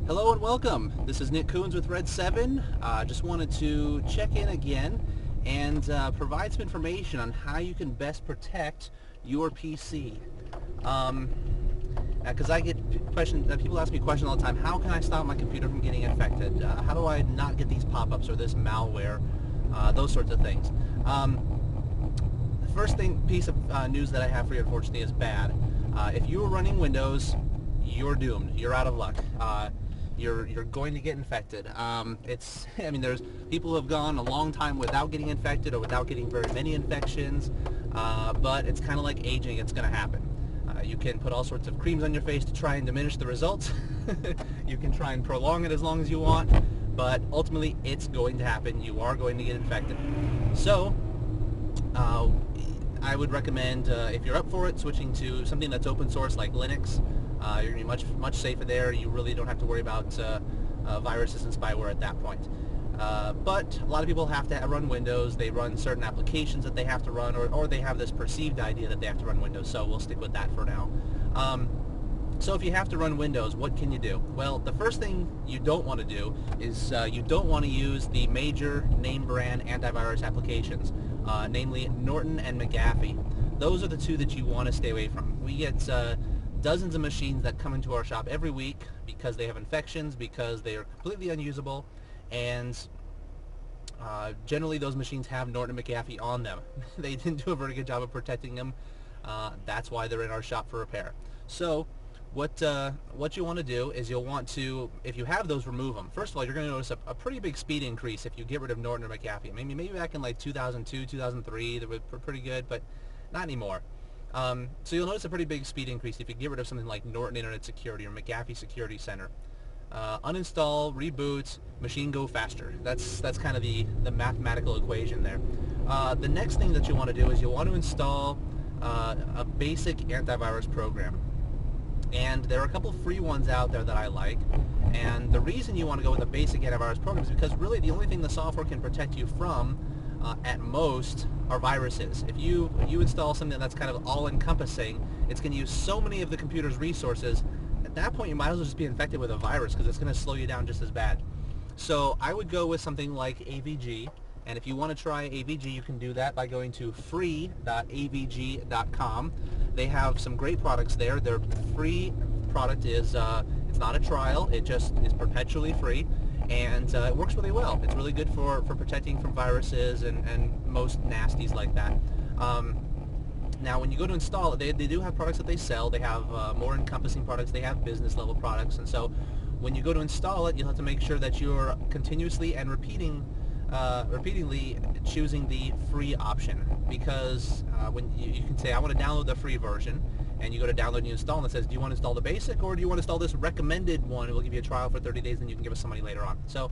Hello and welcome. This is Nick Coons with Red 7. Just wanted to check in again and provide some information on how you can best protect your PC. Because I get questions, people ask me questions all the time. How can I stop my computer from getting infected? How do I not get these pop-ups or this malware? Those sorts of things. The first piece of news that I have for you, unfortunately, is bad. If you are running Windows, you're doomed. You're out of luck. You're going to get infected. There's people who have gone a long time without getting infected or without getting very many infections, but it's kind of like aging. It's going to happen. You can put all sorts of creams on your face to try and diminish the results. You can try and prolong it as long as you want, but ultimately it's going to happen. You are going to get infected. So, I would recommend, if you're up for it, switching to something that's open source like Linux. You're going to be much safer there. You really don't have to worry about viruses and spyware at that point. But a lot of people have to run Windows. They run certain applications that they have to run, or they have this perceived idea that they have to run Windows, so we'll stick with that for now. So if you have to run Windows, what can you do? Well, the first thing you don't want to do is you don't want to use the major name brand antivirus applications, namely Norton and McAfee. Those are the two that you want to stay away from. We get dozens of machines that come into our shop every week because they have infections, because they are completely unusable, and generally those machines have Norton and McAfee on them. They didn't do a very good job of protecting them. That's why they're in our shop for repair. So what you want to do is you'll want to, if you have those, remove them. First of all, you're going to notice a pretty big speed increase if you get rid of Norton or McAfee. Maybe back in like 2002, 2003, they were pretty good, but not anymore. So you'll notice a pretty big speed increase if you get rid of something like Norton Internet Security or McAfee Security Center. Uninstall, reboot, machine go faster. That's kind of the mathematical equation there. The next thing that you want to do is you'll want to install a basic antivirus program. And there are a couple free ones out there that I like. And the reason you want to go with a basic antivirus program is because really the only thing the software can protect you from at most are viruses. If you install something that's kind of all-encompassing, it's going to use so many of the computer's resources. At that point, you might as well just be infected with a virus because it's going to slow you down just as bad. So I would go with something like AVG. And if you want to try AVG, you can do that by going to free.avg.com. They have some great products there. Their free product is, it's not a trial, it just is perpetually free, and it works really well. It's really good for protecting from viruses and most nasties like that. Now when you go to install it, they do have products that they sell. They have more encompassing products, they have business level products, and so when you go to install it, you'll have to make sure that you're continuously and repeatedly choosing the free option, because when you can say I want to download the free version, and you go to download and you install, and it says do you want to install the basic or do you want to install this recommended one? It will give you a trial for 30 days and you can give us some money later on. So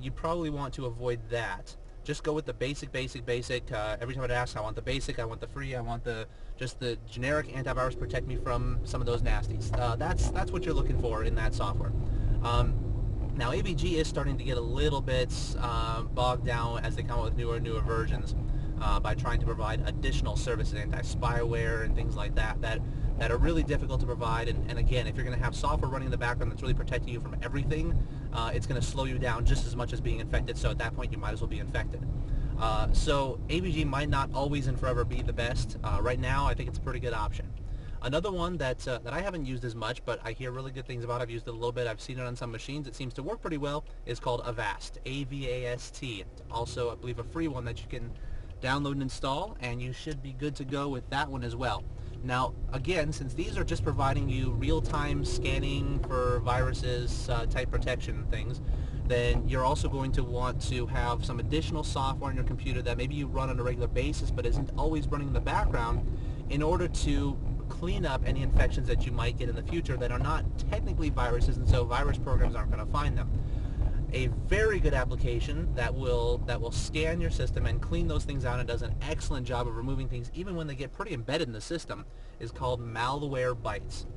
you probably want to avoid that. Just go with the basic. Every time it asks, I want the basic, I want the free, I want just the generic antivirus protect me from some of those nasties. That's what you're looking for in that software. Now AVG is starting to get a little bit bogged down as they come up with newer and newer versions by trying to provide additional services, anti-spyware and things like that are really difficult to provide. And again, if you're going to have software running in the background that's really protecting you from everything, it's going to slow you down just as much as being infected. So at that point, you might as well be infected. So AVG might not always and forever be the best. Right now, I think it's a pretty good option. Another one that I haven't used as much, but I hear really good things about. I've used it a little bit. I've seen it on some machines. It seems to work pretty well. Is called Avast, A-V-A-S-T. It's also, I believe, a free one that you can download and install, and you should be good to go with that one as well. Now, again, since these are just providing you real-time scanning for viruses, type protection things, then you're also going to want to have some additional software on your computer that maybe you run on a regular basis but isn't always running in the background in order to clean up any infections that you might get in the future that are not technically viruses, and so virus programs aren't going to find them. A very good application that will scan your system and clean those things out and does an excellent job of removing things even when they get pretty embedded in the system is called Malwarebytes.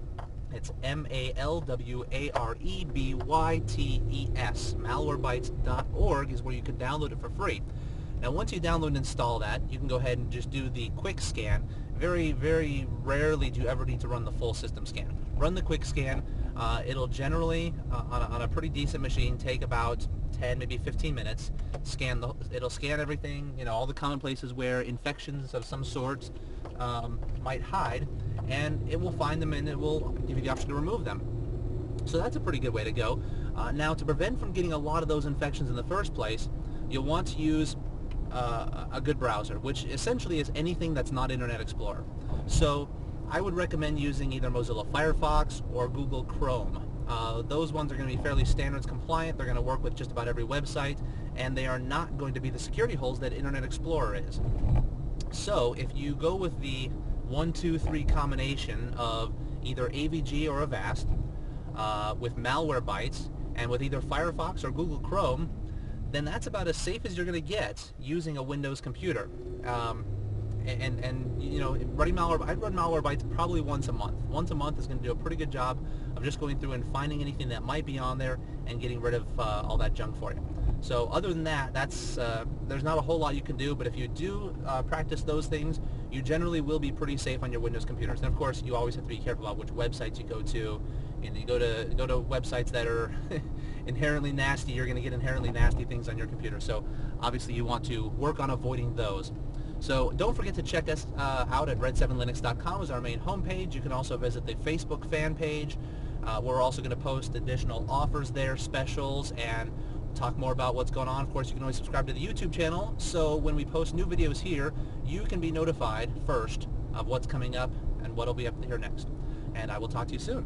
It's M-A-L-W-A-R-E-B-Y-T-E-S. Malwarebytes.org is where you can download it for free. Now once you download and install that, you can go ahead and just do the quick scan. Very, very rarely do you ever need to run the full system scan. Run the quick scan. It'll generally, on a pretty decent machine, take about 10, maybe 15 minutes. It'll scan everything, all the common places where infections of some sort might hide, and it will find them and it will give you the option to remove them. So that's a pretty good way to go. Now, to prevent from getting a lot of those infections in the first place, you'll want to use a good browser, which essentially is anything that's not Internet Explorer. So I would recommend using either Mozilla Firefox or Google Chrome. Those ones are going to be fairly standards compliant. They're going to work with just about every website, and they are not going to be the security holes that Internet Explorer is. So if you go with the 1, 2, 3 combination of either AVG or Avast, with Malwarebytes, and with either Firefox or Google Chrome, then that's about as safe as you're going to get using a Windows computer. Running malware, I'd run Malwarebytes probably once a month. Once a month is going to do a pretty good job of just going through and finding anything that might be on there and getting rid of all that junk for you. So other than that, there's not a whole lot you can do, but if you do practice those things, you generally will be pretty safe on your Windows computers. And of course, you always have to be careful about which websites you go to. You go to websites that are inherently nasty, you're going to get inherently nasty things on your computer. So obviously you want to work on avoiding those. So don't forget to check us out at red7linux.com as our main homepage. You can also visit the Facebook fan page. We're also going to post additional offers there, specials, and talk more about what's going on. Of course, you can always subscribe to the YouTube channel, so when we post new videos here, you can be notified first of what's coming up and what will be up here next. And I will talk to you soon.